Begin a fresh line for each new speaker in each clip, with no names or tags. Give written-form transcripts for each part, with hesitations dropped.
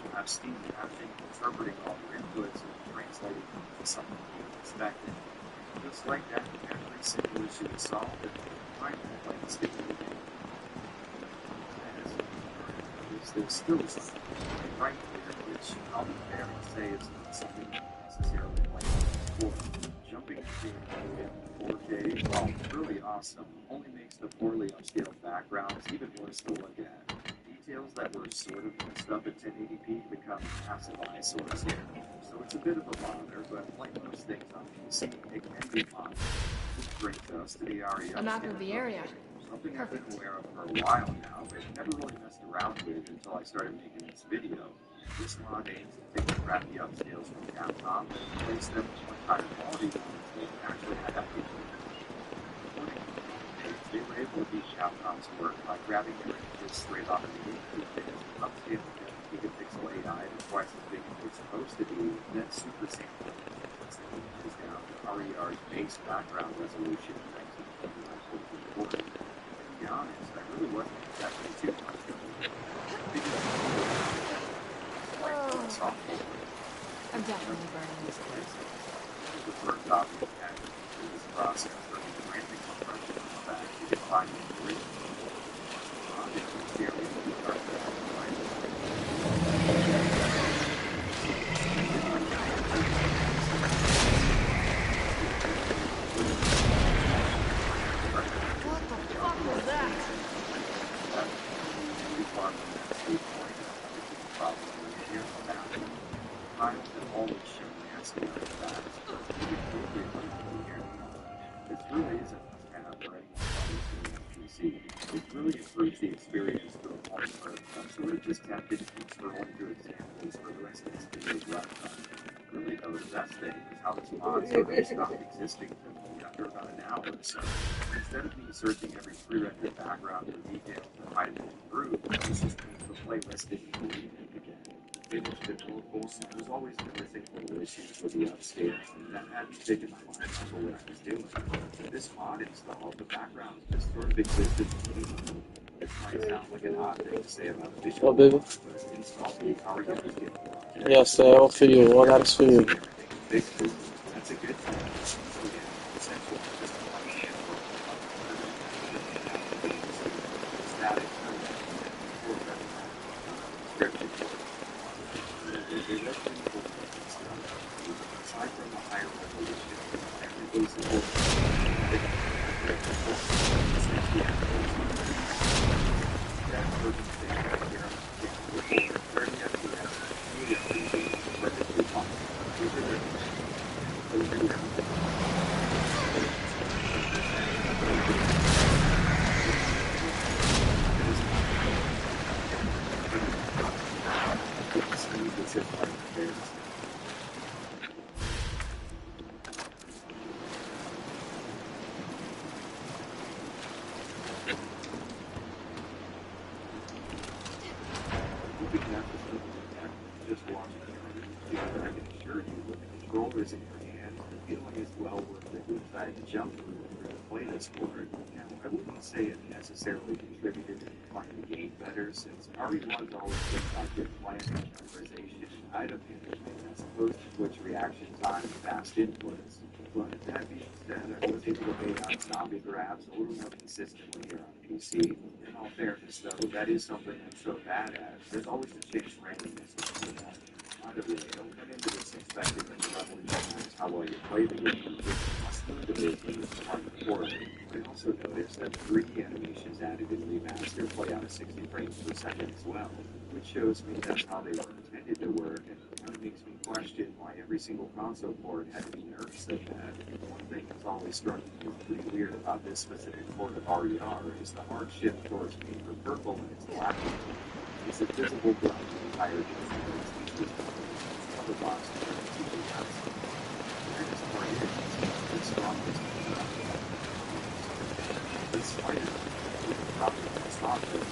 you'll have Steam actually interpreting all your inputs and translating them into something you expected. Just like that, every single issue is solved, and finally, like a sticky game. There's still something right here, which I'll be fair and say is not something necessarily like for jumping to 4K, while really awesome, only makes the poorly upscaled backgrounds even worse to look at. Details that were sort of messed up at 1080p become massive eyesores here. So it's a bit of a bother, but like most things on PC, it can be modded. Which brings us to the ARIA.
A map of the area.
Something I've been aware of for a while now, but never really messed around with until I started making this video. This mod aims to take the crappy upscales from Capcom and replace them with higher quality ones that actually had everything. They were able to beat Capcom's work by grabbing their images straight off of the GameCube and upscaling them to gigapixel AI to twice as big as they're supposed to be, and then super sampling once the images down to RER's base background resolution in 1929 To be honest, I really wasn't expecting too much of it.
I'm definitely burning this place.
The first copy of that through this process for the ramping compression on the back, you can find the original. It really improves the experience for the point where I'm sort of just tempted to keep scrolling through examples for the rest of this video's runtime. Really though, the best thing is how this mod suddenly stopped existing for after about an hour or so. Instead of me searching every prerendered background for details that might have been improved, this just means the playlist didn't believe it again. Image developable, and there was always the missing little issues with the upscales, and that had me thinking my mind for what I was doing. This mod installed, the backgrounds just sort of existed. This might sound like an odd thing to say about a visual
baby.
mod, but install the power users get
Yes, all for you. All that is for you.
That's a good thing. So yeah, essentially just one handful of static scripted. Aside from the higher resolution, every single just watching it, I can assure you, with the controllers in your hand, the feeling is well worth it to decide to jump through to play this for it. Now, I wouldn't say it necessarily contributed to making the game better, since RE1's always been about good planning, memorization, and item management, as opposed to quick reaction time and fast inputs. But that being said, I was able to make out zombie grabs a little more consistently here on PC. In all fairness, though, that is something I'm so bad at. There's always a chance randomness with that. Either way, I don't come into this expecting that you revolutionize how well you play the game, which must learn to be part of the core. I also noticed that the 3D animations added in Remaster play out at 60 frames per second as well, which shows me that's how they were intended to work, and kind of makes me question why every single console port had to be nerfed so bad. One thing that's always struck me as pretty weird about this specific port of RER is the hard shift towards paper purple and its black. It's a visible blood to the entire game. Other boxes are completely absent. The weirdest part is the strongest this spider with the property of software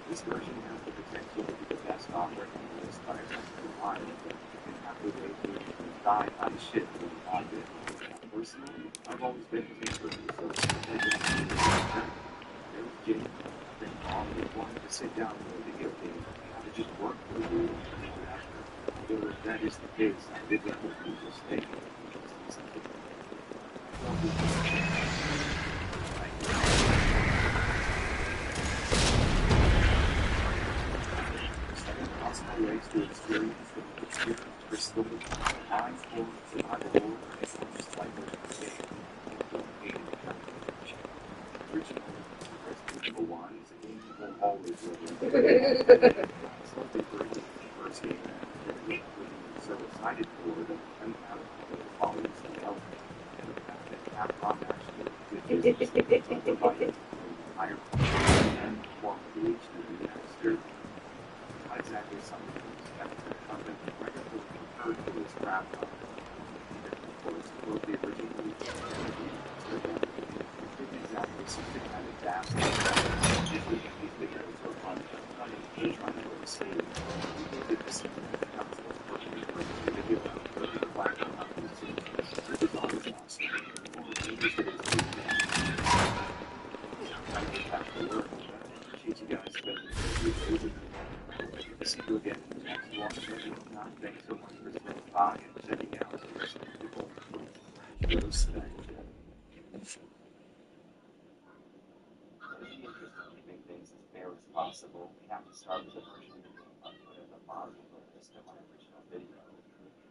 This version has the potential to be the best offering in this fire line, but you can have the way to die on shit when you want it. Personally, I've always been a tinkerer, so there was Jim. I think all of us wanted to sit down with a video game and how to just work for the rules and after. So if that is the case, I did that with you just think. Ways to experience the crystal, mindful, survival, and just like original one is a game that will always live. Something for the first game that we're so excited for that I'm out of the following else. And the fact that Capcom actually did this provided higher and quality HD master. Not exactly something that content regularly referred to as crap. Of course, both the original exactly something kind of vast. Usually these videos are fun. They're trying to really see this becomes a perfect video for the black companies. This is always awesome. I think that's the work. Appreciate you guys spending see you again next one. Thanks so much for stopping by and checking out people. Respect. It's interesting to make things as fair as possible. We have to start with a version of the bottom of the list of my original video.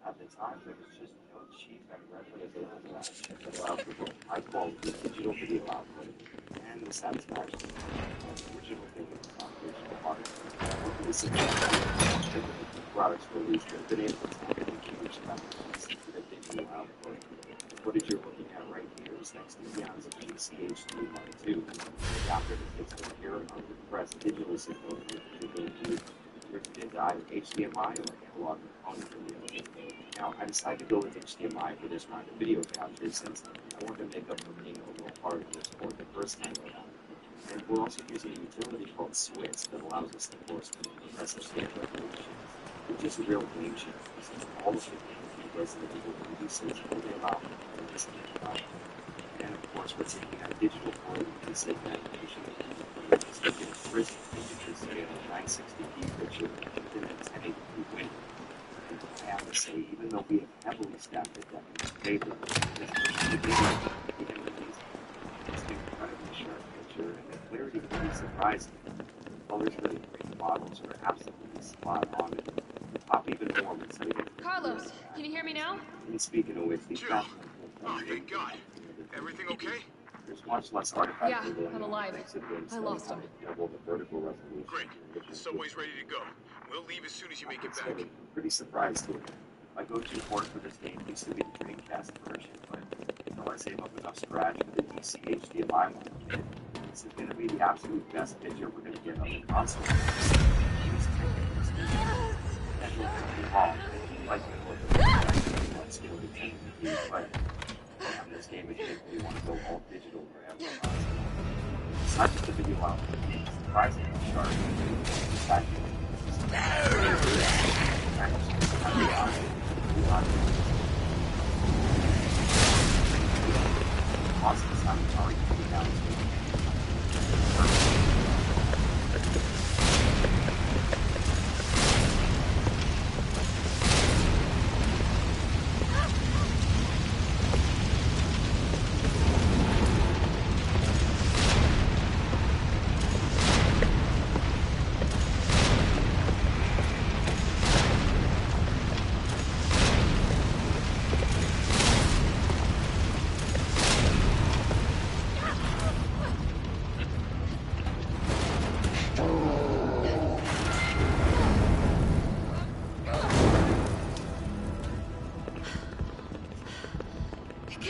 At the time, there was just no cheap and readily available option that allowed for both high quality digital video output and the satisfaction of the original video original art. This is products released have been able to have a huge amount of the digital output. The footage you're looking at right here is next to Beyond's GCHD Mark II. The operator takes the pure uncompressed digital signal drifted into either HDMI or analog component video. Now, I decided to go with HDMI for this round of video capture since I wanted to make up for being a little hard to export the first time around. And we're also using a utility called Switz that allows us to force compressive state resolutions, which is a real game changer since all of the games in Resident Evil releases only allow for this and of course, we're taking our digital quality to save animation, which is taking a crisp images scale of 960p picture within a 1080p window. And I have to say, even though we have heavily stacked the deck in favor, this version of the game became amazing. It's an incredibly sharp picture, and the clarity really surprising. The colors really great, the models are absolutely spot on, and pop even more when setting it.
Carlos, can you hear me now?
And speaking of which, these
Jill! Oh, thank God. Everything okay?
There's much less artifact.
Yeah, I'm alive. I lost him.
Double the vertical resolution.
Great. The subway's ready to go. We'll leave as soon as you make it back.
I'm pretty surprised here. My go-to port for this game used to be the Dreamcast version, but until I save up enough scratch for the DC HDMI one, this is going to be the absolute best picture we're going to get on the console. But on this game, again, we want to go all digital forever. It's not just the video output, it's surprisingly sharp. Awesome sound already coming down.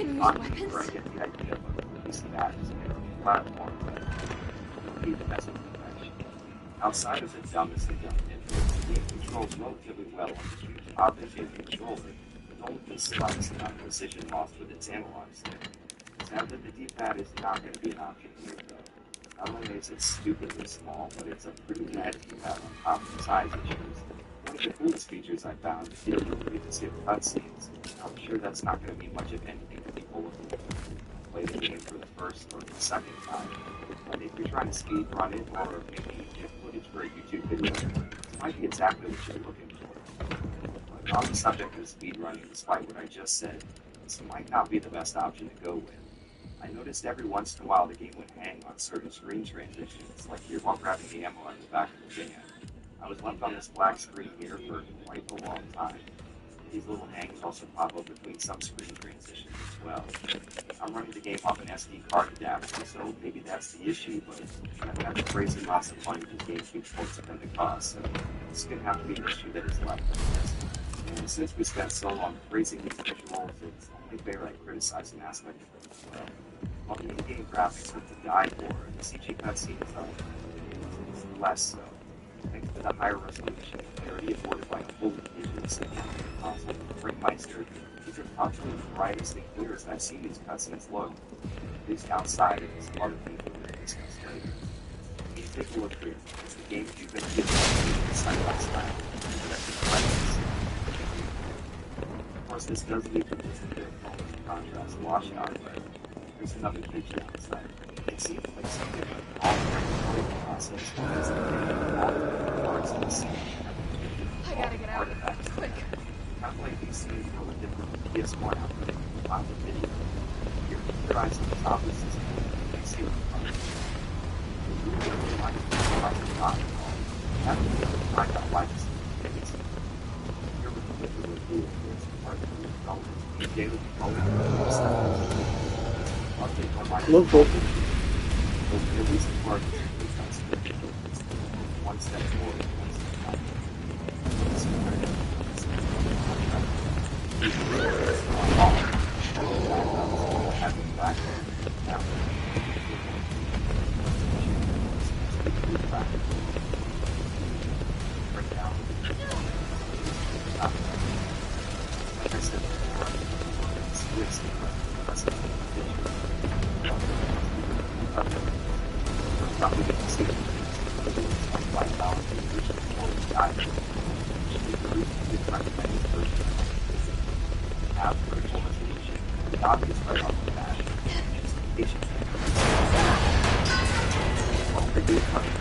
Can you
On
use
paper, I
weapons?
get the idea of at least that as an aerial platform, but I don't need the mess of perfection. Outside of the dumbest of dumb inputs, the game controls relatively well on the huge object-shaped controller, with only the slightest amount of precision lost with its analog stick. Sadly, the D-pad is not going to be an option here, though. Not only is it stupidly small, but it's a pretty bad D-pad on top of the size issues. One of the coolest features I found is the ability to skip cutscenes. I'm sure that's not going to mean much of anything to people looking to play the game for the first or the second time. But if you're trying to speed run it, or maybe get footage for a YouTube video, this might be exactly what you're looking for. But on the subject of speed running, despite what I just said, this might not be the best option to go with. I noticed every once in a while the game would hang on certain screen transitions, like here while grabbing the ammo on the back of the van. I was left on this black screen here for quite a long time. These little hangs also pop up between some screen transitions as well. I'm running the game off an SD card adapter, so maybe that's the issue, but I've got the crazy lots of money these GameCube ports tend to cost, so this is going to have to be an issue that is left unfixed. And since we spent so long praising these visuals, it's only fair I criticize an aspect of them as well. While the in-game graphics look to die for, the CG cutscenes are less so. Thanks to the higher resolution and clarity afforded by a fully digital system console from Ringmeister, these are probably the brightest and clearest I've seen these cutscenes look, at least outside of some other people we're going to discuss later. When you take a look here, it's the GameCube and PS1 side by side, of course, this does lead to this bit of contrast washout, but there's another huge downside. It seems like something like all the process is all the parts of the scene.
I gotta get out. Quick.
Calculate these scenes from a different PS1 output on the video. Here, keep your eyes on the top of the system and see what the front is. If you really like the not at all, have to find out why this is. Here with the liquid review of this part of the development, the daily development
Look, bro.
at least the part one step forward, one step back. Like I said before, it's probably going to see like balance in the original time. Have critical resolution, the obvious right off the bat, just patience. Well, they do cover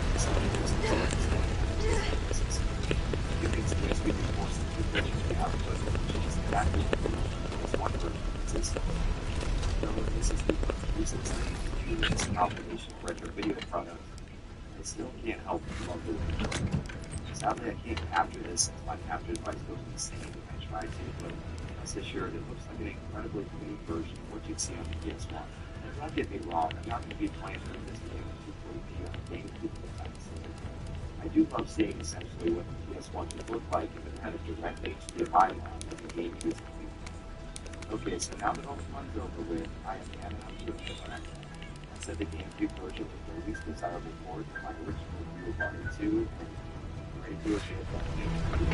giving space we can force the two versions we have, but it's exactly as one version exists. This is the reasons they use this combination of retro video product. I still can't help but love the way. Sadly, I can't capture this since my capture device goes insane when I try to, but rest assured it looks like an incredibly clean version of what you'd see on the PS1. And don't get me wrong, I'm not going to be playing through this game at 240p on the GameCube anytime soon. I do love seeing essentially what the PS1 would look like if it had a direct HDMI line like the GameCube. Okay, so now that all the fun's over with, I am handing out to the I said the GameCube version was the least desirable port of my original review of Mario 2, and I'm ready to appeal that GameCube.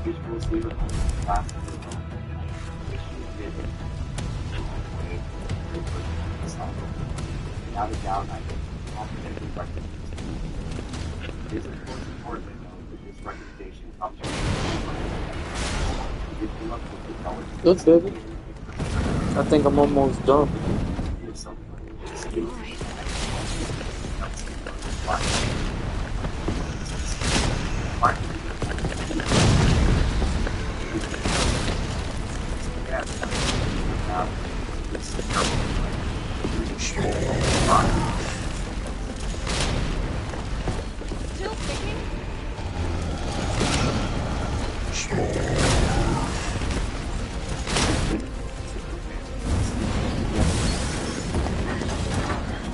Visuals we were on the last of the film, and I wish you did it. Without a doubt, I can confidently recommend this movie. It is of course important to know that this recommendation comes from
Good, baby. I think I'm almost done.
Still thinking?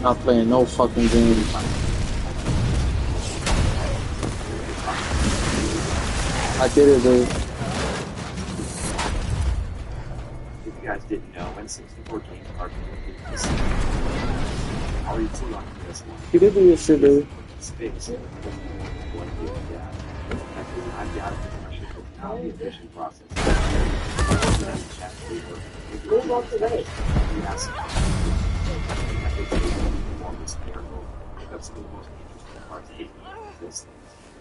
Not playing no fucking games. I did it, dude.
If you guys guys didn't know, N64 games are completely the same. RE2 on PS1.
You did do your shit, dude.
Space. One big gap. I've got it, especially for now, the efficient process. Move on today. Yes. That's some of the most interesting parts of this.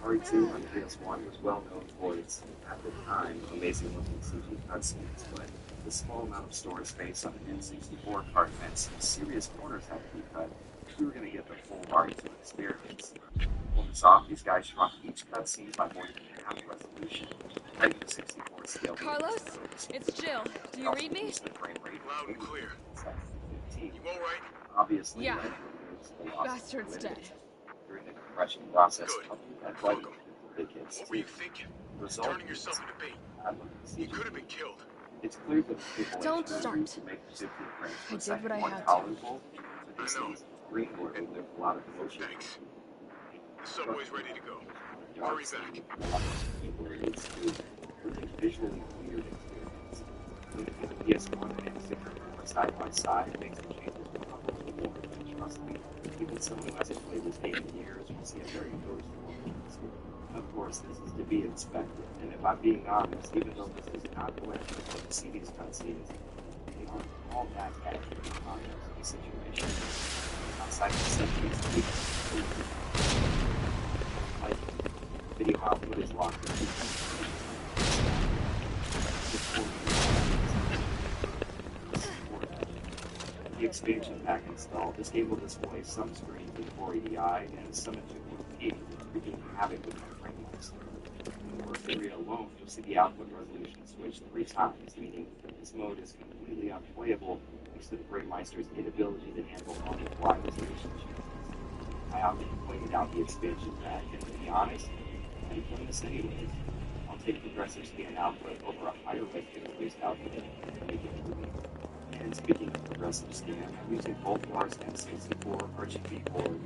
RE2 on PS1 was well known for its, at the time, amazing looking CG cutscenes, but the small amount of storage space on an N64 card meant some serious corners had to be cut if we were going to get the full RE2 experience. Pulling this off, these guys shrunk each cutscene by more than half resolution, making the 64 scale.
Carlos, it's Jill. Do you read me?
Loud and clear. You all right?
Obviously,
Yeah.
the loss
Bastard's
of
dead.
during the compression process.
Good.
Welcome. Big hits.
What were you thinking?
Result
Turning yourself into bait.
is
You could have been killed.
it's clear that people
Don't start.
to make the 50 frames
I
per
did
second
what I
more
had to.
tolerable. So these
I know.
things Greenwood with a lot of emotion.
Thanks. The subway's ready to go. Hurry back.
It's a really visually weird experience. Looking at the PS1 and N64 side by side makes the changes probably more than trust me. Even someone who hasn't played this game in years will see a very noticeable difference. Of course, this is to be expected, and if I'm being honest, even though this is not the way to see these cutscenes, they aren't all that accurate in context of the situation. Outside of the 70s, like, video output is locked in. The expansion pack installed, this game will display some screens in 480i and some in 240p, wreaking havoc with my frame rates. In the work area alone, you'll see the output resolution switch 3 times, meaning that this mode is completely unplayable thanks to the Brainmeister's inability to handle on-the-fly resolution changes. I often pointed out the expansion pack, and to be honest, I'm playing this anyways. I'll take progressive scan output over a higher res interface output and make it moving. And speaking of progressive scan, I'm using both Mars N64 RGB board,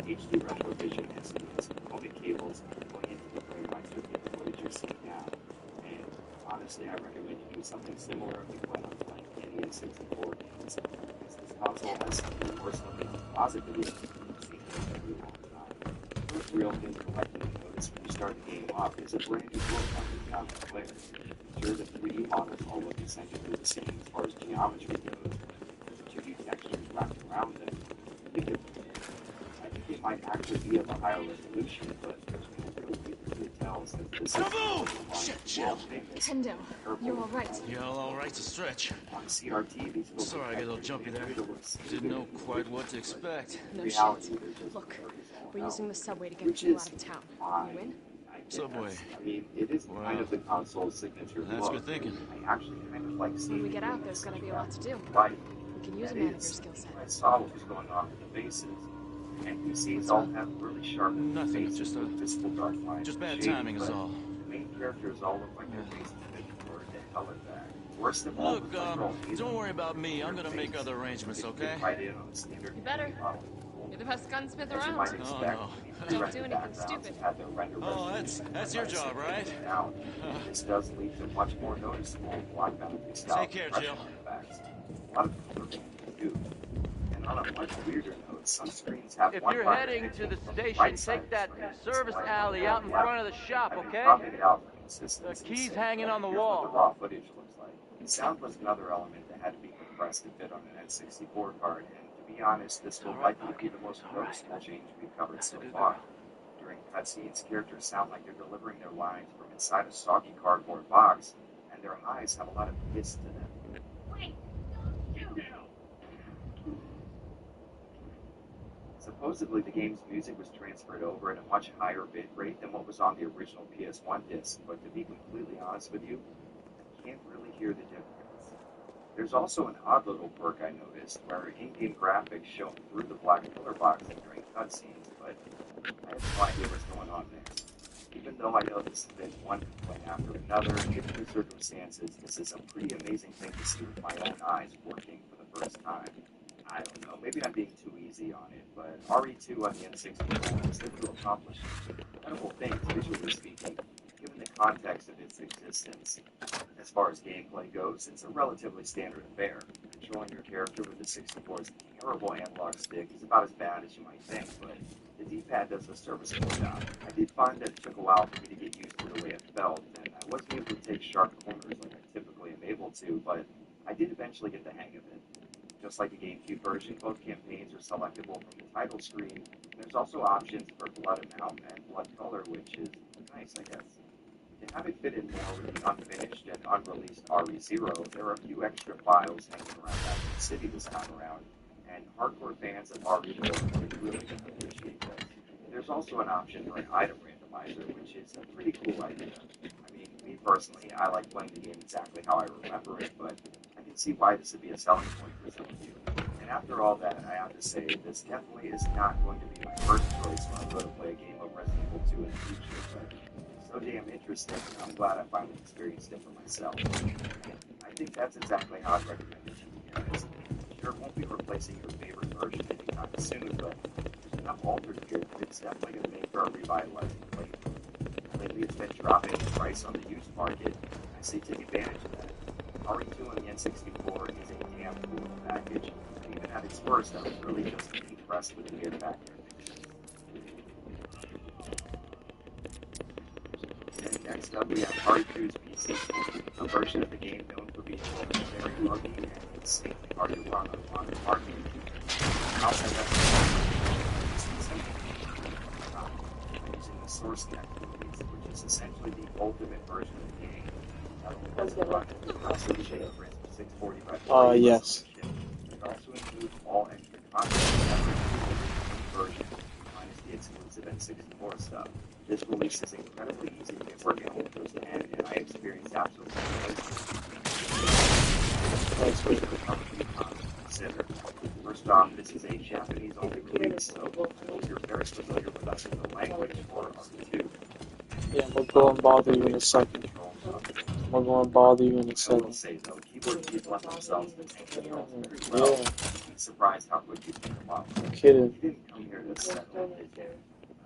HD RetroVision and some component cables going into the Brainmeister footage you're seeing now. And honestly, I recommend you do something similar if you plan on playing any N64 games. Because this console has some of the worst looking composite videos I've seen in a very long time. The first real thing to likely notice when you start the game off is a brand new book on the down the players. Sure, the 3D models all look essentially the same as far as geometry goes, but the 2D textures wrapped around them. I think it might actually be of a higher resolution, but there's no real reason to tell since this is
Shit, Jill.
Kendo, you're all right.
Yeah, all right to stretch.
on CRT. These filters
Sorry, I got a little jumpy there. Didn't know quite what to expect.
No
reality,
shit.
they're just
Look,
all
we're
out.
using the subway to get
Which
you
is
out of town.
fine.
You in?
I guess.
Subway.
I mean, it is kind
Wow.
of the console's signature
That's
look.
good thinking.
I actually kind of like seeing
When we get
it
out,
in
there's gonna
such
be a lot to do.
light.
We can use a
That
man of your
is,
skill set.
I saw what was going on with the faces. NPCs all have really sharp
Nothing,
faces
just
with visible dark lines.
Just
and
bad
shading,
timing is
but
all.
The main characters all look like their faces have been blurred to hell with that. Worst of all,
Look,
was my girl,
don't worry about me. I'm gonna
Their
make
face.
other arrangements,
They
okay?
fit right in on the standard
You better.
model.
You're the best gunsmith
As you
around.
might expect,
no.
these
Don't
render
do anything
backgrounds
stupid.
have their render
Oh,
resolution
that's your job, right?
down. This does lead to much more noticeable block boundary style
Take care,
compression
Jill.
effects. A lot of people are being do. And on a much weirder note, some screens have
If
one
you're
button
heading
that
to the
goes from
station,
right side
take
of the
that
screen to
service
the right
alley
one.
out in front of the shop,
I've been
okay?
cropping it out for consistency's
The key's
sake,
hanging
but
on the
here's what
wall.
the raw footage looks like. The sound was another element that had to be compressed to fit on an N64 card, and to be honest, this will likely be the most noticeable change we've covered so far. During cutscenes, characters sound like they're delivering their lines from inside a soggy cardboard box, and their eyes have a lot of hiss to them. Supposedly, the game's music was transferred over at a much higher bit rate than what was on the original PS1 disc, but to be completely honest with you, I can't really hear the difference. There's also an odd little perk I noticed, where in-game graphics shown through the black pillar box during cutscenes, but I have no idea what's going on there. Even though I know this has been one complaint after another, given the circumstances, this is a pretty amazing thing to see with my own eyes working for the first time. I don't know, maybe I'm being too easy on it, but RE2 on the N64 was able to accomplish incredible things visually speaking, given the context of its existence. As far as gameplay goes, it's a relatively standard affair. Controlling your character with the 64's terrible analog stick is about as bad as you might think, but the D-pad does a serviceable job. I did find that it took a while for me to get used to the way it felt, and I wasn't able to take sharp corners like I typically am able to, but I did eventually get the hang of it. Just like the GameCube version, both campaigns are selectable from the title screen. There's also options for Blood Amount and Blood Color, which is nice, I guess. To have it fit in more with the unfinished and unreleased RE0, there are a few extra files hanging around Raccoon City this time around, and hardcore fans of RE0 are really going to appreciate this. There's also an option for an item randomizer, which is a pretty cool idea. I mean, me personally, I like playing the game exactly how I remember it, but I can see why this would be a selling point for some of you. And after all that, I have to say, this definitely is not going to be my first choice when I go to play a game of Resident Evil 2 in the future, but so damn interesting, and I'm glad I finally experienced it for myself. I think that's exactly how I'd recommend it to you guys. Sure, it won't be replacing your favorite version anytime soon, but there's enough altered here that it's definitely going to make for a revitalizing playthrough. Lately, it's been dropping in price on the used market. I say take advantage of that. RE2 on the N64 is a damn cool package, and even at its worst, I was really just impressed with the mere factor. And next up, we have RE2's PC, a version of the game known for being very buggy and insanely hard to run on an arcade. However, using the source capabilities, which is essentially the ultimate version of the game. Not only does it run also the shape for 640 by 480
yes.
it also includes all extra content that's included in the version, minus the exclusive N64 stuff. This release is incredibly easy to get working on Windows 10, and I experienced absolutely no consider. First off, this is a Japanese-only release, so I hope you're very familiar with us in the language for RE2.
Yeah, I'm gonna go and bother you in a second. I'm gonna go and bother you in a
I will
second.
say, though, keyboard keys lend themselves to tank controls pretty well.
Yeah,
You'd be surprised how quick you pick them up.
I'm kidding.
You didn't come here to settle, did you?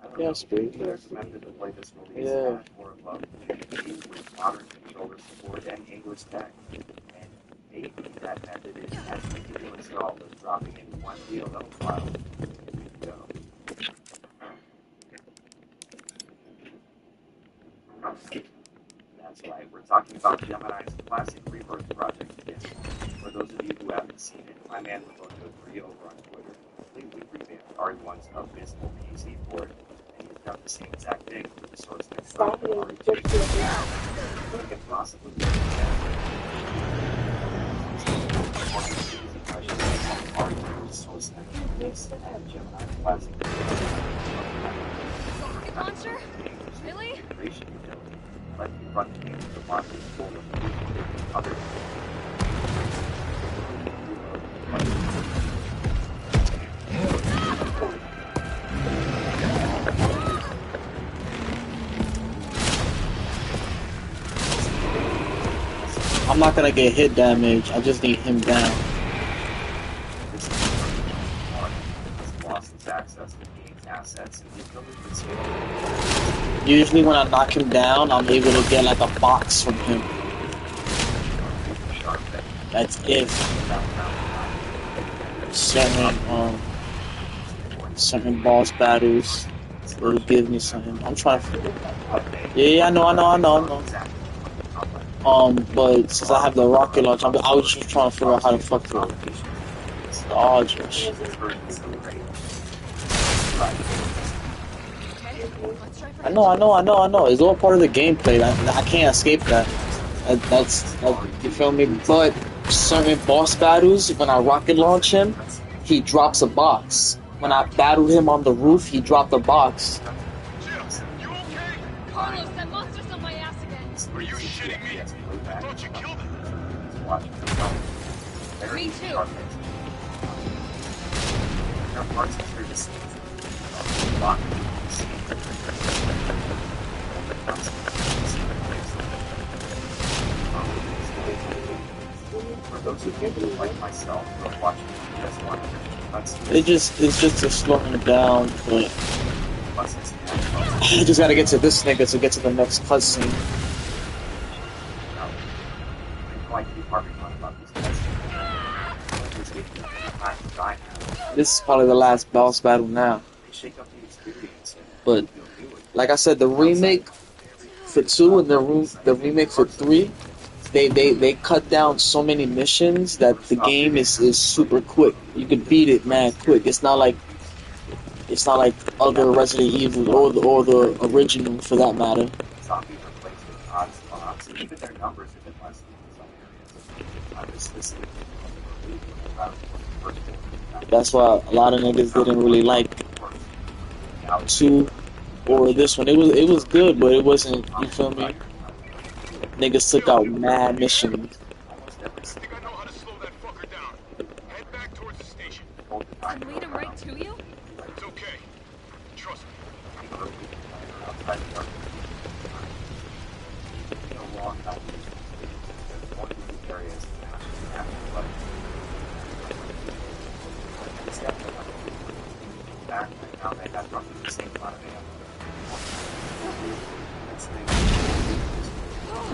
I don't
Yeah,
know.
speak.
Maybe there's a method to play this release
Yeah.
at or above with modern controller support and English tech. And maybe that method is as easy to install as dropping in one DLL file. Here we go. That's right, we're talking about Gemini's classic Rebirth project again. For those of you who haven't seen it, my man Mojo3 over on Twitter completely revamped RE1's abysmal PC port, and he's done the same exact thing with the source next to RE2. What could possibly be RE2's source next release and Gemini's classic
Rocket launcher? Really?
integration utility. Let you run the game with the market full of other
I'm not gonna get hit damage. I just need him down.
this has lost its access to the game's assets and the ability to scale.
Usually when I knock him down, I'm able to get like a box from him. That's if certain boss battles will give me something. I'm trying to. Yeah, I know. But since I have the rocket launch, I was just trying to figure out how to fuck the dodge and shit.
Okay, let's try for
I know. It's all part of the gameplay. I can't escape that. That's you feel me? But certain boss battles, when I rocket launch him, he drops a box. When I battle him on the roof, he dropped a box.
Jill, you okay?
Carlos, that monster's on my ass again.
Are you shitting me? I thought you killed him.
Me too.
There are parts of your decisions for those of you who, like myself, who are watching PS1,
It's just to slow him down, but I just gotta get to this nigga to get to the next cutscene. This is probably the last boss battle now. But like I said, the remake for 2 and the remake for 3, they cut down so many missions that the game is super quick. You could beat it mad quick. It's not like other Resident Evil or the original for that matter. That's why a lot of niggas didn't really like 2 or this one. It was good, but it wasn't. You feel me? Niggas took out mad missions.
I think I know how to slow that fucker down. Head back towards the station.
And lead him right to you?
It's okay. Trust me.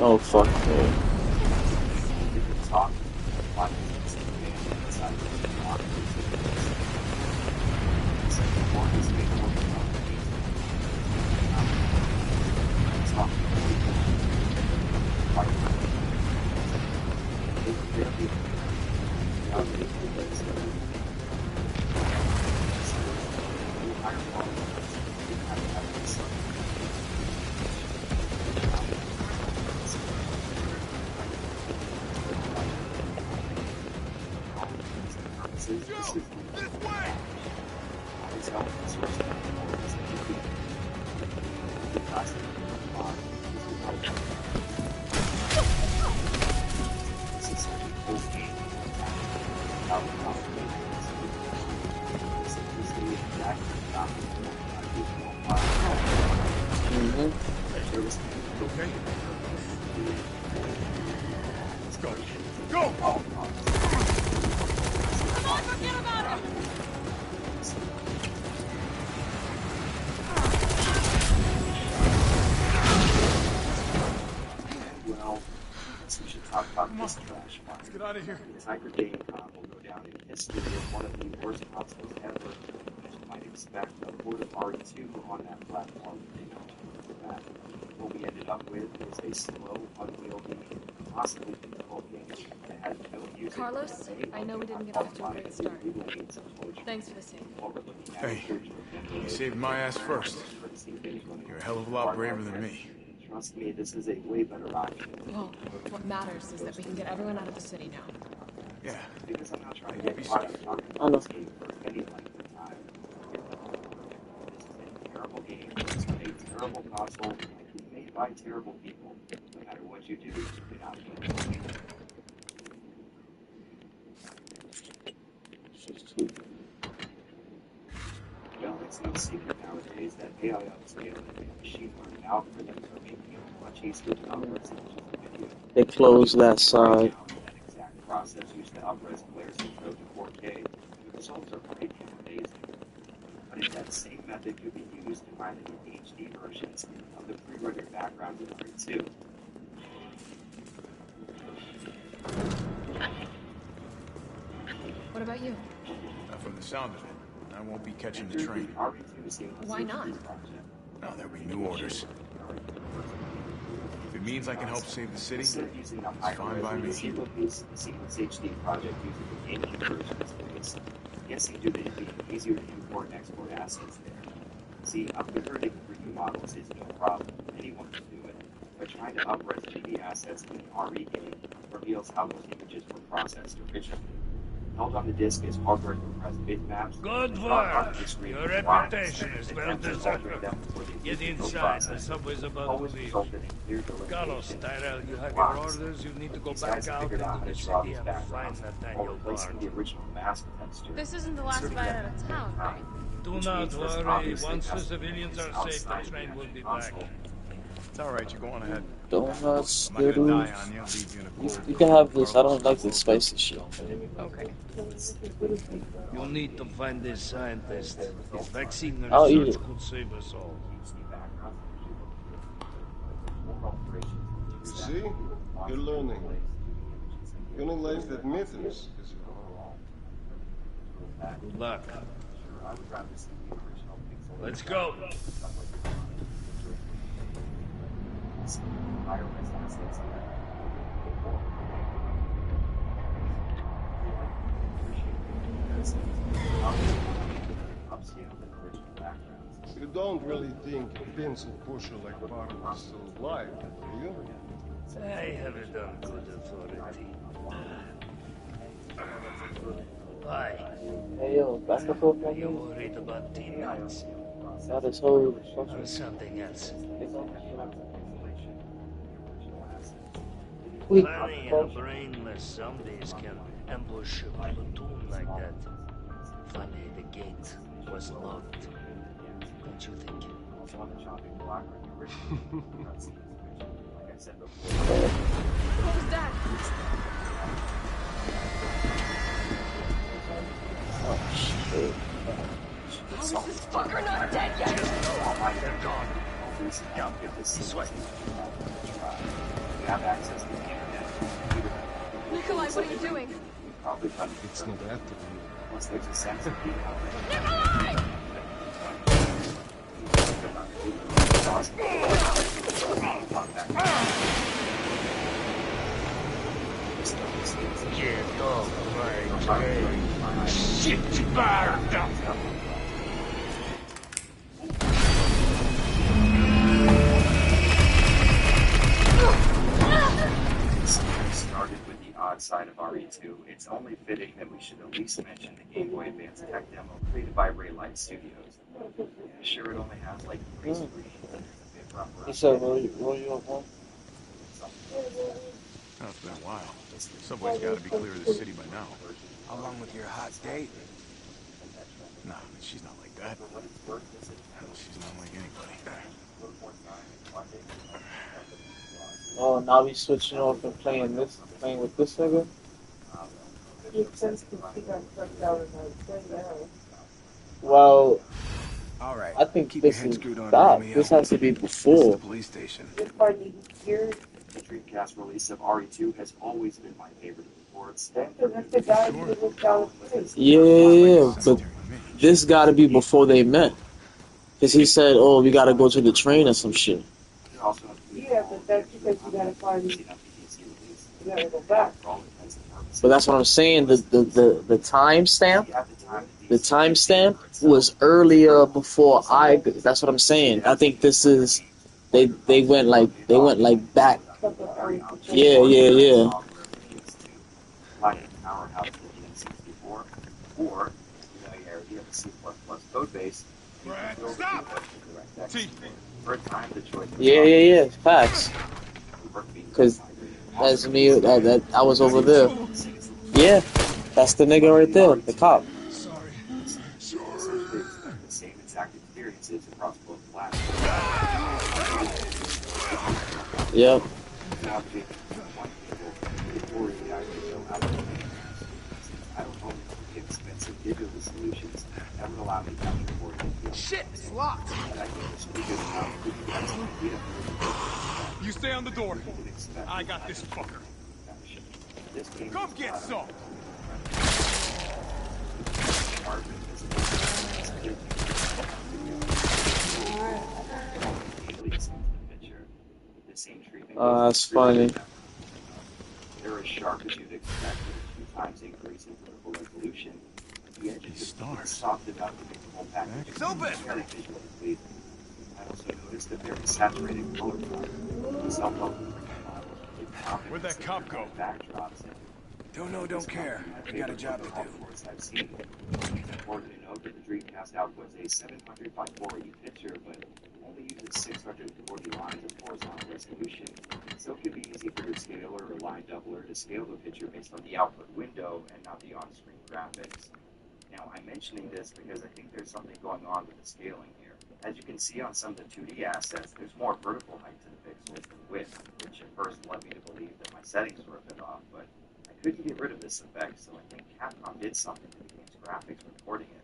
Oh fuck.
Out of here.
Tiger Gamecom will go down in history as one of the worst consoles ever. As you might expect, a port of RE2 on that platform what we ended up with is a slow, unwieldy, possibly difficult game that had no music.
Carlos, I know we didn't get off to a great start. Thanks for the save.
Hey, you saved my ass first. You're a hell of a lot braver than me.
Trust me, this is a way better option.
Well, what matters is that we can get everyone out of the city now.
Yeah.
Because I'm not trying to get caught up talking
I know.
about this game for any length of time. This is a terrible game. It's a terrible console. It's made by terrible people. No matter what you do, you're not going to win. Well, it's no secret nowadays that AI upscaling and machine learning algorithms are making it much easier to upres images and video.
They closed that side.
That exact process used to upres players in code to 4K. The results are pretty amazing. But if that same method could be used to find the HD versions of the pre-rendered backgrounds in RE2.
What about you?
From the sound of it, I won't be catching the train.
Why not?
No, there'll be new orders. If it means I can help save the city, it's fine by me.
Sequence HD project using the gaming versions place. Guessing due to it being easier to import and export assets there. See, upgrading 3D models is no problem. Anyone can do it. But trying to upres 3D assets in an RE game reveals how those images were processed originally. Held on the disk is hardware compressed bitmaps.
Good work. Your reputation is well deserved. Get inside. The subway's about to leave. Carlos, Tyrell, you have your orders. You need to go back out into the city and find Nathaniel Bard.
This isn't the last ride out of town, right?
Do not worry. Once the civilians are safe, the train will be back.
It's alright, you go on ahead.
Donuts,
I'm not gonna die
skittles.
on you, leave you in a cold.
You can have this. I don't like this spicy shit.
Okay.
You need to find this scientist. His vaccine
I'll eat
research
it.
could save us all.
You see? You're learning. The only life that matters is your own.
Good luck. Let's go.
You don't really think a pencil pusher like Barton is still alive, do you?
I have it on good authority. Why?
Hey yo, basketball
Are you
player.
worried about teammates?
Got his whole
Or something else? Plenty of brainless zombies can ambush a platoon like that. Funny, the gate was locked. Don't you think?
What was that?
Oh shit.
How is this fucker not dead yet?
They're gone.
This way. You have access to the internet.
Nikolai, what are you doing?
Probably
It's not after you.
once there's a sense of being out there.
Nikolai!
Get off my way. Shit burned up.
Started with the odd side of RE2, it's only fitting that we should at least mention the Game Boy Advance tech demo created by Raylight Studios. Sure, it only has like 3 screens, and it's a bit rough
He
around
said, roll you up home?
Oh, it's been a while. Subway's got to be clear of the city by now.
Along with your hot date.
Nah, she's not like that. Hell, she's not like anybody.
Oh, now we switching off and playing with this nigga? Well,
All right.
I think
Keep your
this
head
is
screwed on,
that.
Romeo.
This has to be
This is
before.
the police station.
The Dreamcast release of RE2 has always been my favorite of the boards.
Yeah, but this gotta be before they met. Cause he said, oh, we gotta go to the train or some shit.
Yeah, but that's because you gotta find, you gotta go back.
But that's what I'm saying. The timestamp, the timestamp was earlier before I. That's what I'm saying. I think this is. They went like back. Yeah.
Like an powerhouse of the N64 or familiarity of the C++ code base. Stop! For a time, the choice was
Yeah. Facts. Cause that's me. That I was over there. Yeah, that's the nigga right there, the cop.
the same exact experiences across both platforms.
Yep.
Now, Jake, one people, before you actually know how to play games, I don't own the expensive digital solutions that would allow me to capture more detail.
Shit, it's locked.
And I think this would be good enough to give us an idea of
You stay on the door.
what we can expect.
I got this fucker.
This game
Come
is
get
not
some.
That's funny.
They're as sharp as you'd expect with a 2 times increase in vertical resolution. The edge is just soft enough to make the whole package.
It's open!
Very visually pleasing. I also noticed a very saturated color palette. Self-help
Where'd that cop go?
backdrops and
Don't know, don't care. I got a job to do.
I've seen. It's important to note that the Dreamcast outputs a 700 by 480 picture, but only uses 640 lines of horizontal resolution. So it could be easy for your scaler or line doubler to scale the picture based on the output window and not the on-screen graphics. Now, I'm mentioning this because I think there's something going on with the scaling here. As you can see on some of the 2D assets, there's more vertical height to the pixels than width, which at first led me to believe that my settings were a bit off, but I couldn't get rid of this effect, so I think Capcom did something to the game's graphics when porting it.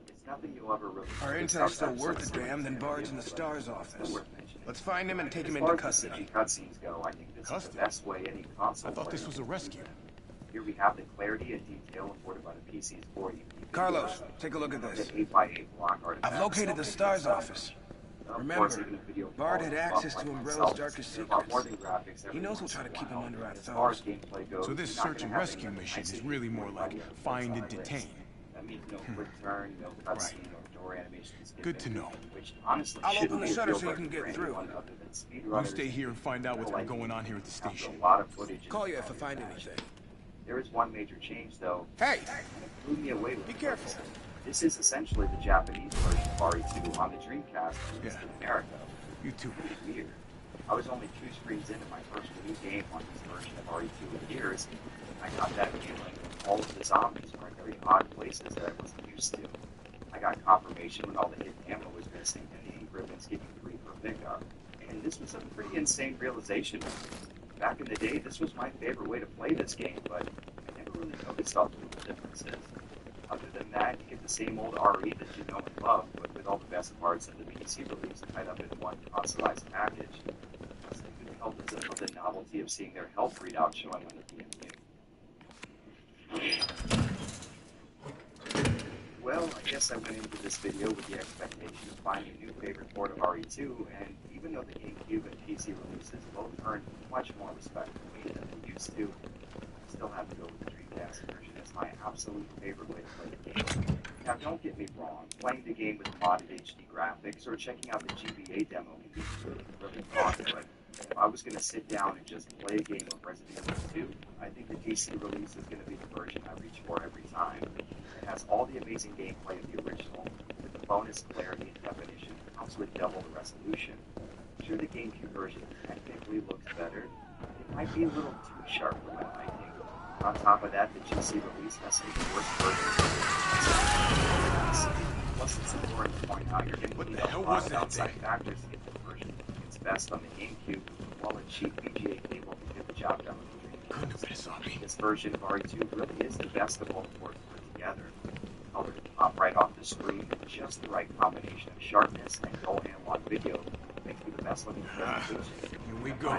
It's nothing you'll ever really
Our
notice
intel's still
outside
worth
of
a damn than
some
Barge in the
but
Star's
it's
office.
worth mentioning.
Let's find him and take him
As
into
far as the
custody.
cutscenes go, I think this is the best way any console
I thought this
player
was a rescue.
Here we have the clarity and detail afforded by the PC's 4
Carlos, take a look at this.
The 8x8 block artifacts.
I've located the STARS office.
Of course,
Remember,
even a video
Bard
call
had
is
access
buff
to
like
Umbrella's
myself.
darkest
There's a lot
secrets.
more than graphics every
He knows we'll
once
try to
in a
keep him
while.
under our
As far as
thumbs.
gameplay goes,
So this
you're not
search and
gonna have
rescue
any
mission is
nice
really more like
video
find and
on this.
detain.
That means no quick turn, no cutscene, or door animations.
Good to know.
Which honestly
I'll
shouldn't
open the
be a
shutter
deal
so you
breaker
can get
for
through.
anyone other than
You
speedrunners
stay here and find out what's been going on here at the
After
station.
a lot of footage.
Call you if I find anything.
There is one major change, though.
Hey!
That blew me away with
Be
the
careful.
first. This is essentially the Japanese version of RE2 on the Dreamcast released
Yeah.
in America.
You too.
Pretty weird. I was only 2 screens into my first new game on this version of RE2 in years, and I got that feeling all of the zombies were in very odd places that I wasn't used to. I got confirmation when all the hidden ammo was missing and the ink ribbons giving 3 per pickup. And this was a pretty insane realization. Back in the day, this was my favorite way to play this game, but I never really noticed all the little differences. Other than that, you get the same old RE that you know and love, but with all the best parts of the PC release tied up in one consoleized package. Plus, it couldn't help but the novelty of seeing their health readout showing on the DMU. Well, I guess I went into this video with the expectation of finding a new favorite port of RE2, and even though the GameCube and PC releases both earned much more respect from me than they used to, I still have to go with the Dreamcast version as my absolute favorite way to play the game. Now, don't get me wrong, playing the game with modded HD graphics or checking out the GBA demo can be really fun, but if I was going to sit down and just play a game of Resident Evil 2, I think the PC release is going to be the version I reach for every time. It has all the amazing gameplay of the original, with the bonus clarity and definition. It comes with double the resolution. Sure, the GameCube version technically looks better. It might be a little too sharp for my liking. On top of that, the GC release has some of the worst versions of the Plus, it's important to point out you're going to need a lot of outside factors to get the version. It's best on the GameCube, while a cheap VGA cable can get the job done with the Dreamcast. This version of RE2 really is the best of all ports put together. Color to pop right off the screen with just the right combination of sharpness and dull analog video make you the best looking presentation.
Here we go.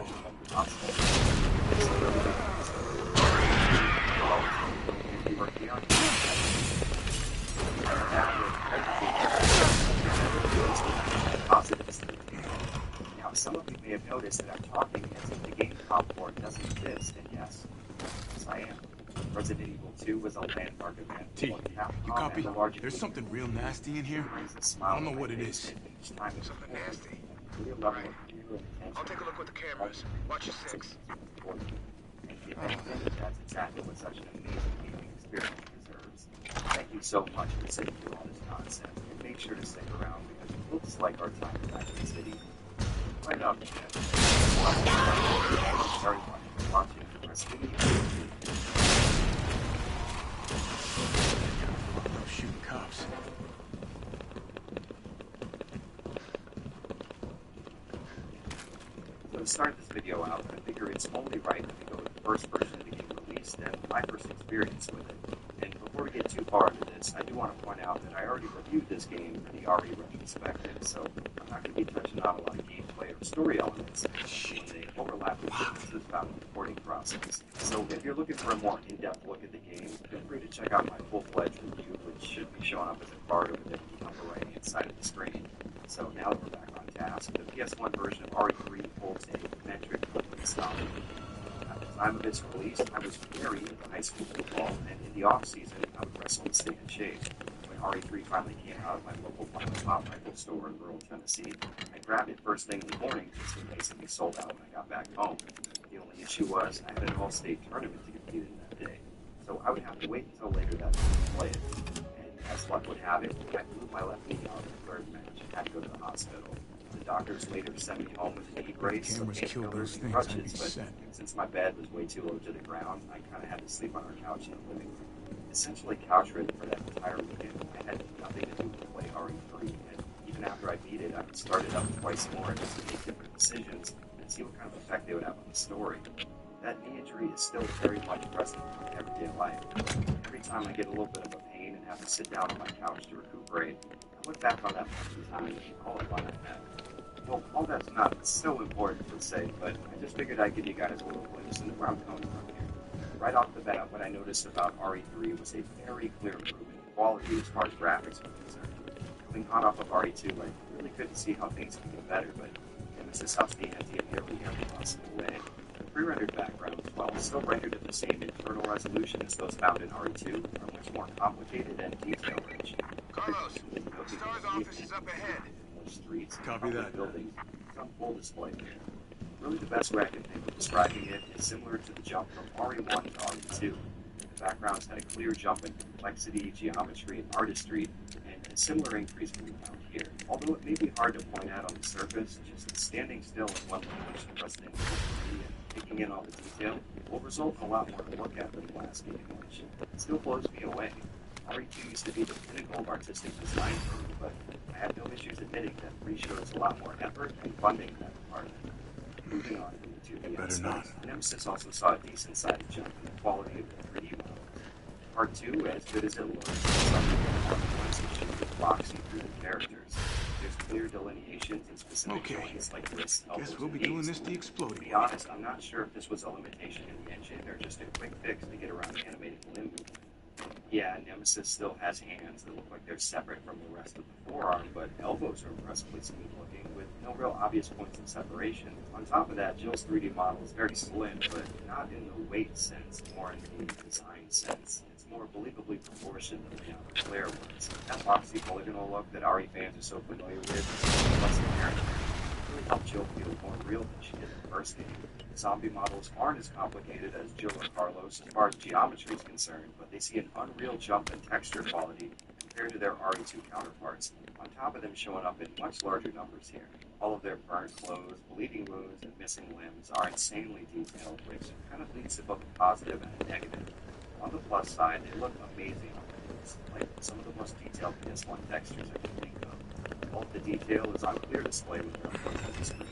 Now, some of you may have noticed that I'm talking as if the game port doesn't exist, and yes, I am. Resident Evil 2 was a landmark event.
T, you copy? There's something real nasty in here. I don't know what it is.
Something nasty. I'll take a look with the cameras. Watch your 6.
That's exactly what such an amazing gaming experience deserves. Thank you so much for sitting through all this nonsense, and make sure to stick around because it looks like our time is back in the city. Right up, Sorry, watching the rest of the video.
No shooting cops.
So to start this video out, I figure it's only right that we go with the first version of the game released and my first experience with it. And before we get too far into this, I do want to point out that I already reviewed this game for the RE retrospective, so I'm not going to be touching on a lot of gameplay or story elements when they overlap with differences found in the recording process. So if you're looking for a more in-depth look at the game, feel free to check out my full-fledged review, which should be showing up as a card over the upper right-hand side of the screen. So now that we're back on task, the PS1 version of RE3 holds a metric style. At the time of its release, I was very into high school football, and in the off-season, I would wrestle and stay in shape. When RE3 finally came out at my local pop rifle store in rural Tennessee, I grabbed it first thing in the morning just in case it be sold out when I got back home. The only issue was I had an all-state tournament to compete in that day, so I would have to wait until later that day to play it. And as luck would have it, I blew my left knee out in the third match and had to go to the hospital. The doctors later sent me home with a knee brace, some painkillers, and crutches, but since my bed was way too low to the ground, I kind of had to sleep on our couch in the living room. Essentially couch-ridden for that entire weekend. I had nothing to do with play RE3, and even after I beat it, I would start it up twice more just to make different decisions and see what kind of effect they would have on the story. That knee injury is still very much present in my everyday life. Every time I get a little bit of a pain and have to sit down on my couch to recuperate, I look back on that moment in time and call it what I had. Well, all that's not so important per se, but I just figured I'd give you guys a little glimpse into where I'm coming from here. Right off the bat, what I noticed about RE3 was a very clear improvement in quality as far as graphics were concerned. Coming hot off of RE2, I really couldn't see how things could get better, but Nemesis ups the ante in nearly every possible way. The pre-rendered backgrounds, while still rendered at the same internal resolution as those found in RE2, are much more complicated and detail-rich.
Carlos, Star's office is up ahead.
Streets,
Copy that.
buildings, on full display here. Really, the best way I can think of describing it is similar to the jump from RE1 to RE2. The backgrounds had a clear jump in complexity, geometry, and artistry, and a similar increase can be found here. Although it may be hard to point out on the surface, just standing still in one location of Resident Evil 3 and taking in all the detail will result in a lot more to look at than the last game image. It still blows me away. RE2 used to be the pinnacle of artistic design for me, but I have no issues admitting that 3 shows a lot more effort and funding in that department. Moving on from the 2D
Better not.
Nemesis also saw a decent-sized jump in the quality of the 3D models. Part 2, as good as it looks, is something that once issue with boxing through the characters. There's clear delineations and specific joints like wrists, elbows,
Guess we'll be
and
doing
knees.
this the
To
exploding
be
way.
honest, I'm not sure if this was a limitation in the engine or just a quick fix to get around animating limb movement. Yeah, Nemesis still has hands that look like they're separate from the rest of the forearm, but elbows are impressively smooth looking with no real obvious points of separation. On top of that, Jill's 3D model is very slim, but not in the weight sense, more in the design sense. It's more believably proportioned than the outer flare was. That boxy polygonal look that RE fans are so familiar with is less apparent here. It really helped Jill feel more real than she did in the first game. The zombie models aren't as complicated as Jill or Carlos as far as geometry is concerned, but they see an unreal jump in texture quality compared to their RE2 counterparts, on top of them showing up in much larger numbers here. All of their burnt clothes, bleeding wounds, and missing limbs are insanely detailed, which kind of leads to both a positive and a negative. On the plus side, they look amazing on videos, like some of the most detailed PS1 textures I can think of. All of the detail is on clear display with them on the screen.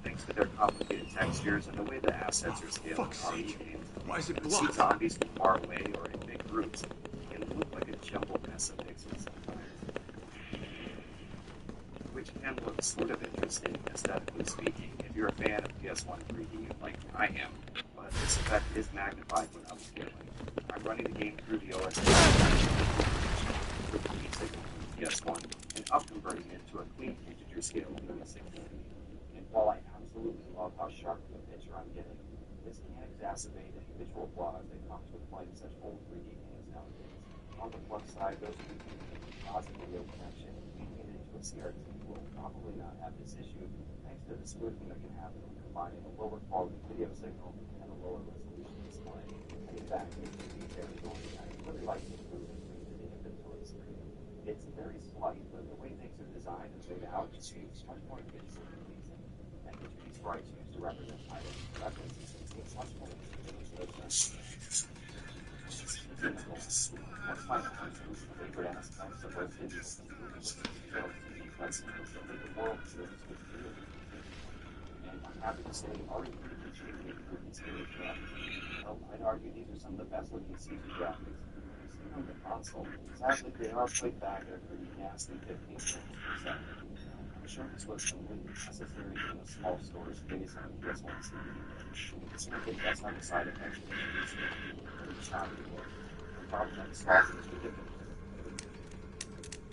Thanks to their complicated textures and the way the assets are scaled in RE games,
Why is it
you can see
blocked?
zombies from far away or in big groups. It can look like a jumbled mess of pixels sometimes, which can look sort of interesting, aesthetically speaking, if you're a fan of PS1 3D like I am, but this effect is magnified when upscaling. I'm running the game through the OS with the heat signal from PS1 and up-converting it to a clean integer scale of 360. And while I absolutely love how sharp of a picture I'm getting, this can exacerbate any visual flaws that comes with playing such old 3D games nowadays. On the plus side, those who think that the positive video connection maintained into a CRT will probably not have this issue, thanks to the smoothing that can happen when combining a lower quality video signal and a lower resolution display. And in fact, it's a detail showing that I really like the improvement into the inventory screen. It's very slight, but the way things are designed and laid out just seems much more visually pleasing. And the 2D sprites used to represent items and references seems much more one of my favorite aspects of Resident Evil 2 was the detail to the cutscenes that made the world series with real. And I'm happy to say RE3 achieved the improvements here as well. I'd argue these are some of the best looking CG graphics we've seen on the console. Sadly, they are played back at a pretty nasty 15 frames per second. I'm sure this was completely necessary in a small storage space on the PS1 CD. This might get best on the side effects of introducing a pretty choppy look. Probably not solving this ridiculous.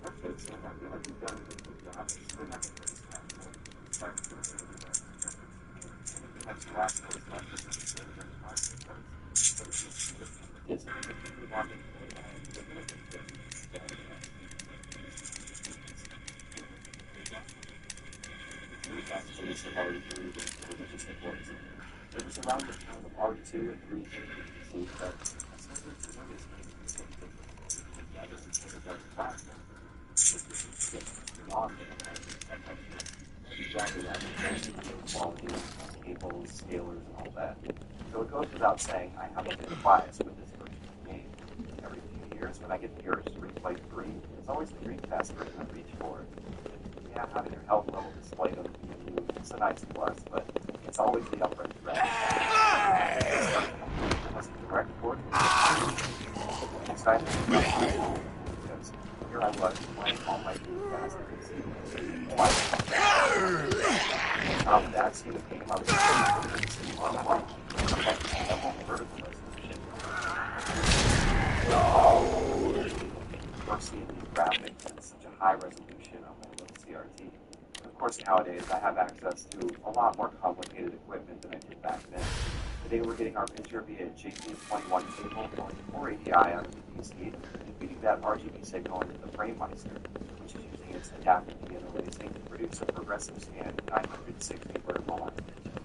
Okay, so I feel like we've done a good job. We're not going to put this back for next last place left is the same as my place. But it's we want to it was around the time of R2 and 3 you see that exactly that quality, cables, scalers, and all that. So it goes without saying I have a bit of bias with this version of the game. Every few years when I get the urge to replay 3, it's always the Dreamcast version I reach for. Yeah, having your health level displayed on the menu is a nice plus, but it's always the upright threat. Unless it's direct port. Excited because here I was playing all my Dreamcast and top of that, seeing the game I was vertical resolution. First seeing these graphics at such a high resolution on my little CRT. Of course, nowadays I have access to a lot more complicated equipment than I did back then. Today we're getting our picture via JP21 cable going 480i out of the PC and feeding that RGB signal into the FrameMeister, which is using its adaptive deinterlacing to produce a progressive scan 960 vertical line picture.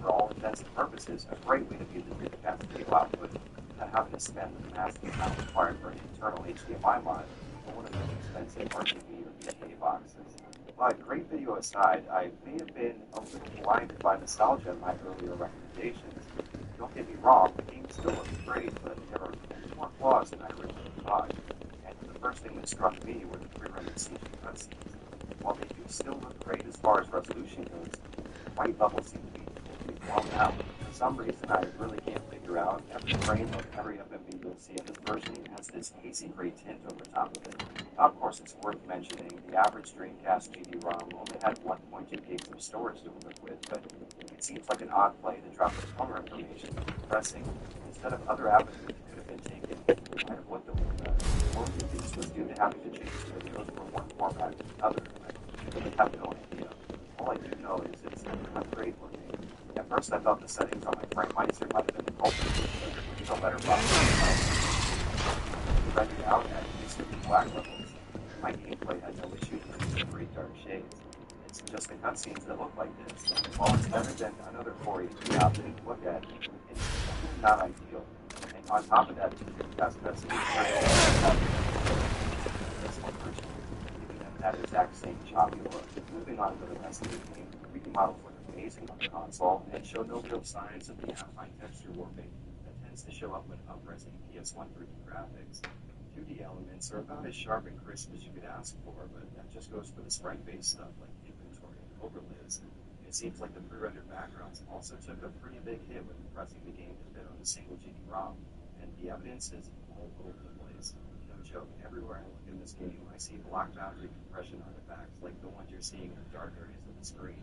For all intents and purposes, a great way to view the Dreamcast video output without having to spend the massive amount required for an internal HDMI mod or one of those expensive RGB or VGA boxes. But great video aside, I may have been a little blinded by nostalgia in my earlier recommendations. Don't get me wrong, the game still looks great, but there are more flaws than I originally thought. And the first thing that struck me were the pre-rendered CG cutscenes. While they do still look great as far as resolution goes, the white bubbles seem to be totally blown out. For some reason, I really can't figure out every frame of every FMV you'll see in this version has this hazy gray tint over top of it. Of course, it's worth mentioning the average Dreamcast GD-ROM only had 1.2 gigs of storage to work with, but it seems like an odd play to drop the color information pressing instead of other avenues that could have been taken. Kind of what the more use was due to having to change the videos from one format to another. I really have no idea. All I do know is it's not great looking. At first, I thought the settings on my FrameMeister might have been the culprit, but the letterbox rendered out at basically black levels. My gameplay had no issues with the pretty dark shades. It's just the cutscenes that look like this. While it's better than another 480p option to look at, it's definitely not ideal. And on top of that, the Dreamcast cutscenes this one version, giving them that exact same choppy look. Moving on to the rest of the game, the 3D models look amazing on the console and show no real signs of the affine texture warping that tends to show up when up-resing PS1 3D graphics. 2D elements are about as sharp and crisp as you could ask for, but that just goes for the sprite-based stuff like inventory and overlays. It seems like the pre-rendered backgrounds also took a pretty big hit when pressing the game to fit on a single GD-ROM, and the evidence is all over the place. No joke, everywhere I look in this game, I see block boundary compression artifacts like the ones you're seeing in the dark areas of the screen.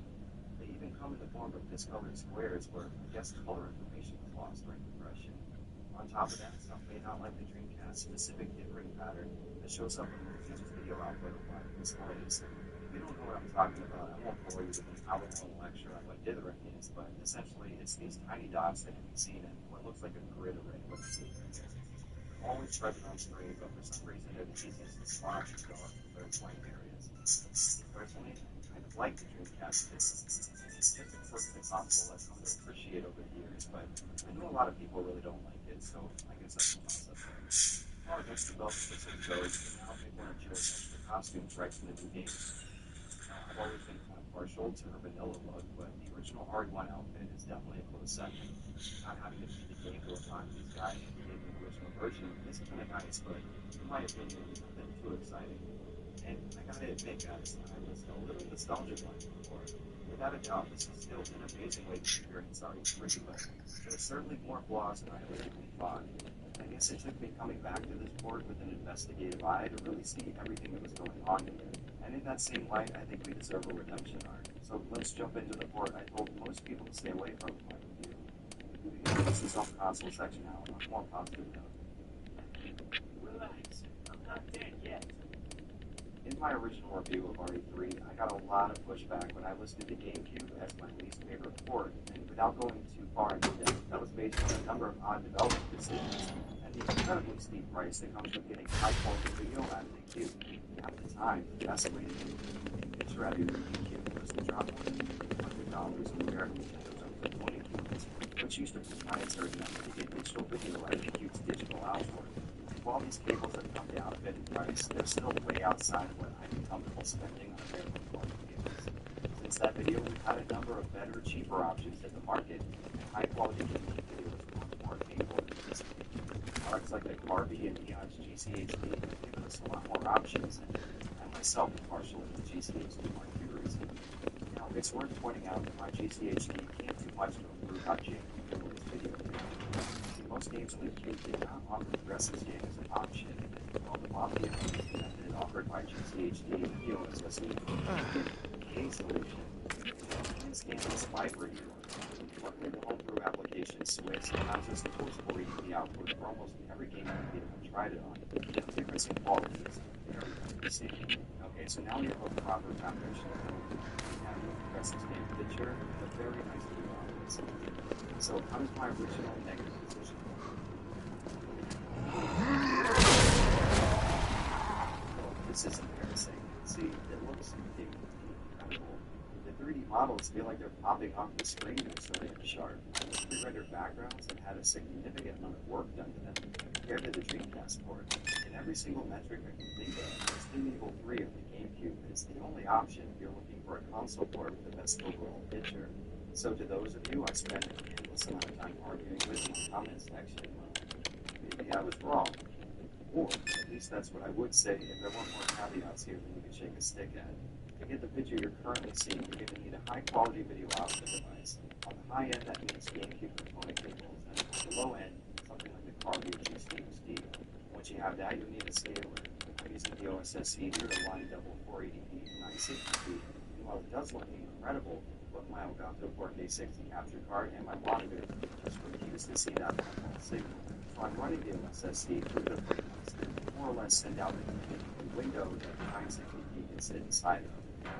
They even come in the form of discolored squares where, I guess, color information was lost during compression. On top of that, some may not like the Dreamcast's specific differing pattern that shows up when it features video output of live displays. If you don't know what I'm talking about, I won't bore you with an hour-long lecture on what dithering is, but essentially it's these tiny dots that can be seen in what looks like a grid array. They're always present on screen, but for some reason they're the easiest to spot in dark and very blank areas. Personally, I kind of like the Dreamcast. It's just a quirk of the console I've come to appreciate over the years, but I know a lot of people really don't like it, so I guess that's a toss up there. As far as next development system goes, now people enjoy extra costumes right from the beginning. Now, I've always been kind of partial to her vanilla look, but the original RE1 outfit is definitely a close second. Not having to feed the game to a Fonzie's guy like we did in the original version is kind of nice, but in my opinion, nothing too exciting. And I gotta admit, guys, I was a little nostalgic on it before. Without a doubt, this is still an amazing way to experience RE3, but there's certainly more flaws than I originally thought. I guess it took me coming back to this port with an investigative eye to really see everything that was going on here. And in that same light, I think we deserve a redemption arc. So let's jump into the port I told most people to stay away from in my review. This is on the console section now, on a more positive note. Relax, I'm not dead yet. In my original review of RE3, I got a lot of pushback when I listed the GameCube as my least favorite port, and without going too far into depth, that was based on a number of odd development decisions and the incredibly steep price that comes with getting high-quality video out of the Cube. At the time, the best way to get a picture out of your GameCube was to drop more than $100 compared to Nintendo's own component cables, which used a proprietary method to get digital video out of the Cube's digital output. While these cables have come down a bit in price, they're still way outside of what I'd be comfortable spending on their component cables. Since that video, we've had a number of better, cheaper options in the market, and high-quality gaming video is much more attainable than this. Products like the Carby and Neon's GCHD have given us a lot more options, and I myself am partial to the GCHD Mark II recently. Now, it's worth pointing out that my GCHD can't do much to improve how janky video is. most games on the Cube did not offer progressive game as an option, while the Mafia method offered by GCHD and the OSSE a solution. You can scan the spy for you. Luckily, the homebrew application Swiss allows us to post 480p output for almost every game we've tried it on. The difference in quality is very hard to see. Okay, so now we have a proper foundation. We have a progressive game picture, a very nice blue output. So how does my original negative position look? Well, this is embarrassing. See, it looks incredible. The 3D models feel like they're popping off the screen, they're so damn sharp. Pre-rendered backgrounds have had a significant amount of work done to them compared to the Dreamcast port. In every single metric I can think of, Resident Evil 3 of the GameCube is the only option if you're looking for a console port with the best overall picture. So to those of you I spent an endless amount of time arguing with in the comments section, well, maybe I was wrong. Or, at least that's what I would say if there weren't more caveats here than you could shake a stick at. To get the picture you're currently seeing, you're going to need a high-quality video output device. On the high end, that means GameCube component cables, and on the low end, something like the Carvia GCHD. Once you have that, you'll need a scaler. I'm using the OSSC here to line double 480p to 960p. And while it does look incredible, both my Elgato 4K60 capture card and my monitor just refuse to see that one signal. So I'm running the OSSC through the frameworks that more or less send out a window that 960p can sit inside of.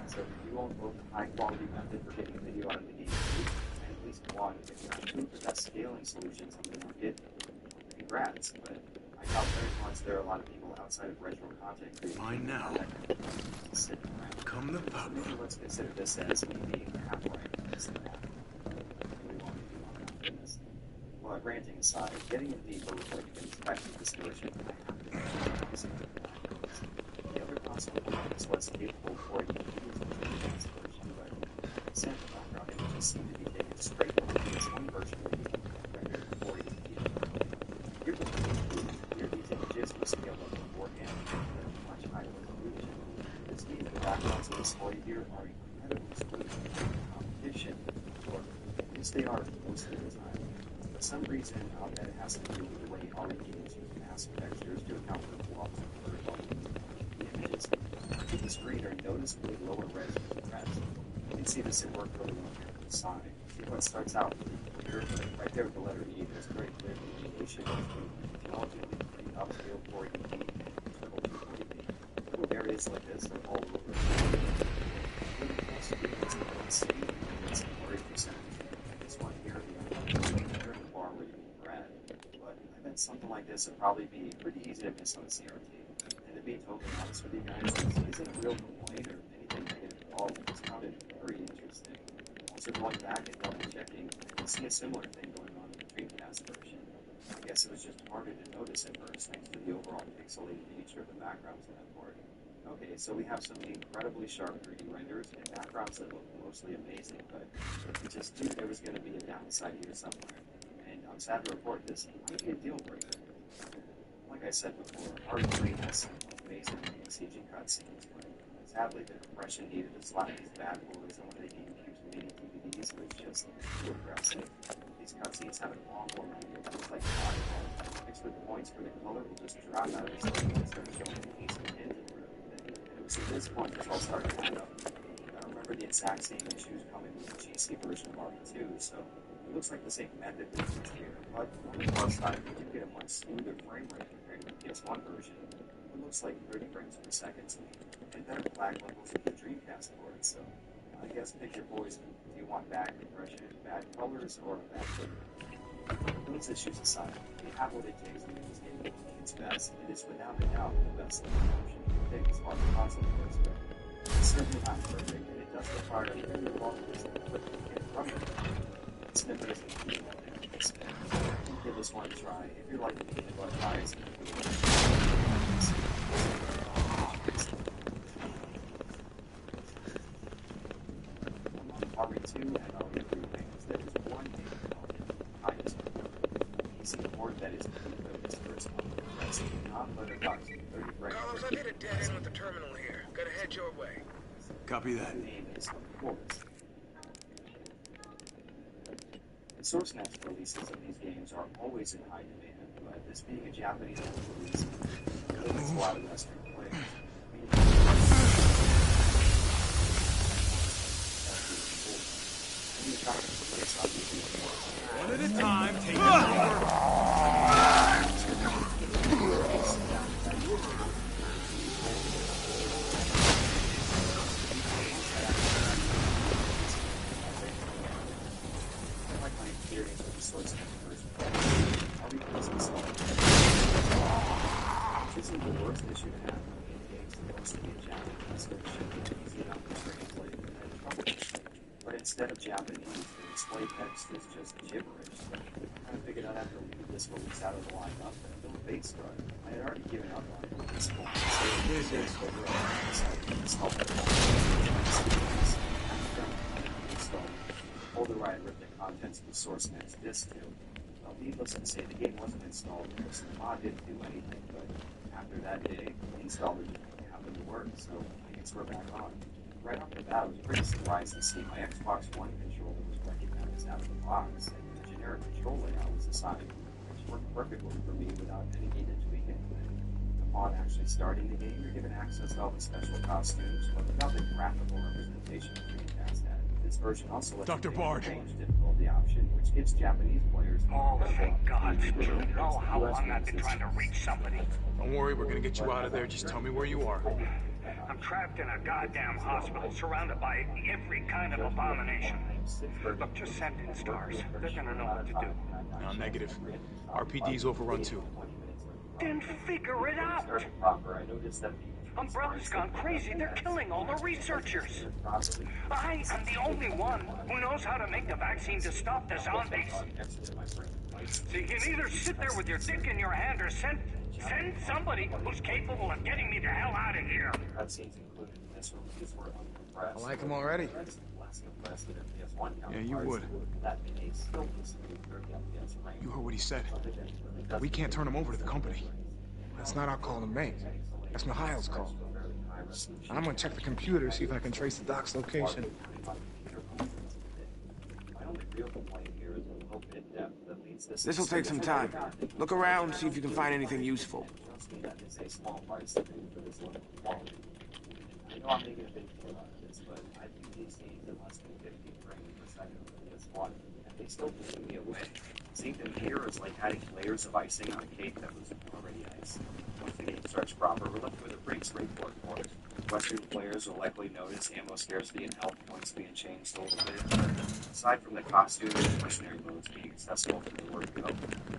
So if you own both the high-quality method for getting video out of the game, and at least one, if not two, the best scaling solutions on the market, congrats. But I doubt very much there are a lot of people outside of retro content creation.
Fine now.
Sitting around.
Come the pop.
So maybe let's consider this as me being half-right, less than half. We want to do on that this. Well, ranting aside, getting in deeper with what you can expect with this version, I have to the other console is less capable for you to use the Dreamcast version, but instead the background images seem to be taken straight from this one version rendered 480p. Here with the here these images were scaled up beforehand at a much higher resolution. This means the backgrounds displayed here are incredibly smooth competition, or at least they are most of the time. For some reason, I'll bet it has to do with the way RE games use mask textures to account for blocks of vertical. The images to the screen are noticeably lower res than the rest. You can see this at work really well here on the side. See how it starts out clear, right there with the letter E, there's very clear communication between relatively pretty upscale 480p and triple 240p. Little areas like this are all over the screen. It's a blurry percentage. This one here, the bar where you were at. But I bet something like this would probably be pretty easy to miss on the CRT. And to be totally honest with you guys, this isn't a real complaint or anything negative at all. I just found it very interesting. Also going back and double checking, I can see a similar thing going on in the Dreamcast version. I guess it was just harder to notice at first thanks to the overall pixelated nature of the backgrounds in that port. Okay, so we have some incredibly sharp 3D renders and backgrounds that look mostly amazing, but we just knew there was going to be a downside here somewhere. And I'm sad to report this might be a deal breaker. Like I said before, RE3 has some amazing CG cutscenes, but sadly the compression needed to slide these bad boys on one of the GameCube's mini DVDs was just too aggressive. These cutscenes have an awful video that looks like volleyball, mixed with points where the color will just drop out of the screen and start showing a piece of hint in the room. And it was at this point this all started to add up. I remember the exact same issues coming with the GC version of RE2, so it looks like the same method was used here, but on the plus side, we do get a much smoother frame rate compared to the PS1 version. It looks like 30 frames per second to me, and better flag levels with the Dreamcast port, so I guess pick your poison. Do you want bad compression, bad colors, or bad flavor? Those issues aside, we have what it takes to make this game look its best. It is without a doubt the best version of the as far as console goes, but it's certainly not perfect, and it does require a very long list of equipment to get from it. It's an amazing feature out there. Give this one a try. If you're like me, the bug eyes RE2 and RE3 things, there is one thing I just it's a board that is this first one. That's not but approximately 30 frames.
Carlos, I hit a dead end with the terminal here. Gotta head your way.
Copy that.
The name is, of course, Source Next releases of these games are always in high demand, but this being a Japanese release, really gets a lot of Western players.
One at a time, take it over.
This is the worst issue to have in games supposed to be a Japanese, which should be easy enough to translate and trouble. But instead of Japanese, the display text is just gibberish. I kind of figured I'd have to leave this release out of the lineup until the beta started. I had already given up on it at this point, so it's overall decided to install it. Folder where I had ripped the contents of the Source Next disk to. Well, needless to say, the game wasn't installed there, so the mod didn't do anything, but after that day, the installer just happened to work, so things were back on. Right off the bat, I was pretty surprised to see my Xbox One controller was recognized out of the box, and the generic control layout was assigned, which worked perfectly for me without any need to tweak anything. Upon actually starting the game, you're given access to all the special costumes, but without the graphical representation of Dreamcast had. This version also lets
Dr. Bard.
change difficulty option, which gives Japanese players
Oh, thank God. You know how long I've been trying to reach somebody.
Don't worry, we're gonna get you out of there. Just tell me where you are.
I'm trapped in a goddamn hospital, surrounded by every kind of abomination. Look, just send in stars. They're gonna know what to do.
No, negative. RPD's overrun too.
Then figure it out. Umbrella's gone crazy. They're killing all the researchers. I am the only one who knows how to make the vaccine to stop the zombies. So you can either sit there with your dick in your hand or send somebody who's capable of getting me the hell out of here.
I like him already.
Yeah, you would. You heard what he said. We can't turn him over to the company.
That's not our call to make. That's Mikhail's call. I'm gonna check the computer, see if I can trace the doc's location.
This'll take some time. Look around, see if you can find anything useful.
I know I'm making a big deal out of this, but I think these games in less than 50 frames per second for this one, and they still blew me away. Seeing them here is like adding layers of icing on a cake that was already ice. Once the game starts proper, we're left with a pretty straightforward course. Western players will likely notice ammo scarcity and health points being changed a little bit, but aside from the costume and missionary modes being accessible from the word go,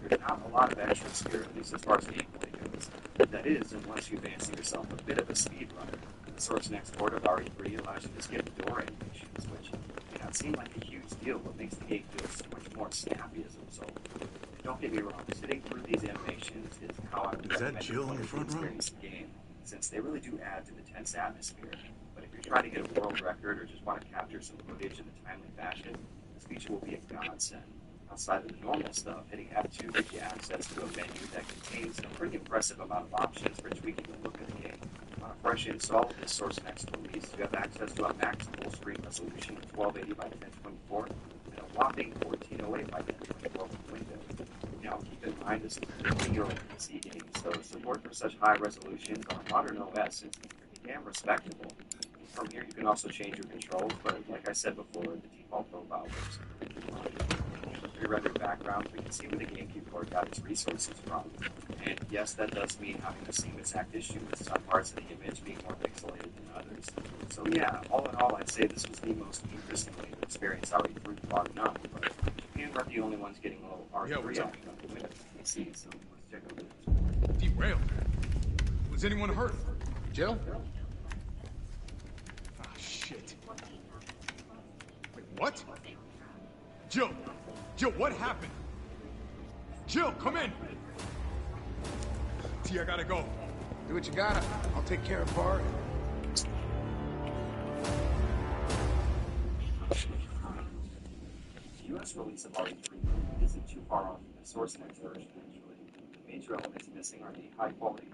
there's not a lot of extras here, at least as far as gameplay goes. That is, unless you fancy yourself a bit of a speedrunner. The Source Next port of RE3 allows you to skip door animations, which may not seem like a huge deal, but makes the game feel so much more snappy as a result. And don't get me wrong, sitting through these animations is how I would recommend
Jill in the front row?
experience the game, since they really do add to the tense atmosphere. But if you're trying to get a world record or just want to capture some footage in a timely fashion, this feature will be a godsend. Outside of the normal stuff, hitting F2 gives you access to a menu that contains a pretty impressive amount of options for tweaking the look of the game. On a fresh install of this Source Next release, you have access to a max full-screen resolution of 1280 by 1024 and a whopping 1408 by 1024 with Windows. Now, keep in mind this is a 15-year-old PC game, so support for such high resolutions on a modern OS is pretty damn respectable. From here, you can also change your controls, but like I said before, the default profile works pretty fine. Pre-rendered background, we can see where the GameCube port got its resources from. And yes, that does mean having the same exact issue with some parts of the image being more pixelated than others. So yeah, all in all, I'd say this was the most interesting way to experience RE3 far enough, but Japan weren't the only ones getting a little RE3 action on the Windows PC, so let's check out this.
Derailed. Was anyone hurt?
Jill?
Ah, shit. Wait, what? Jill! Jill, what happened? Jill, come in! T, I gotta go.
Do what you gotta. I'll take care of Bard.
The US release of RE3 isn't too far off from the Source Next version, actually. The major elements missing are the high-quality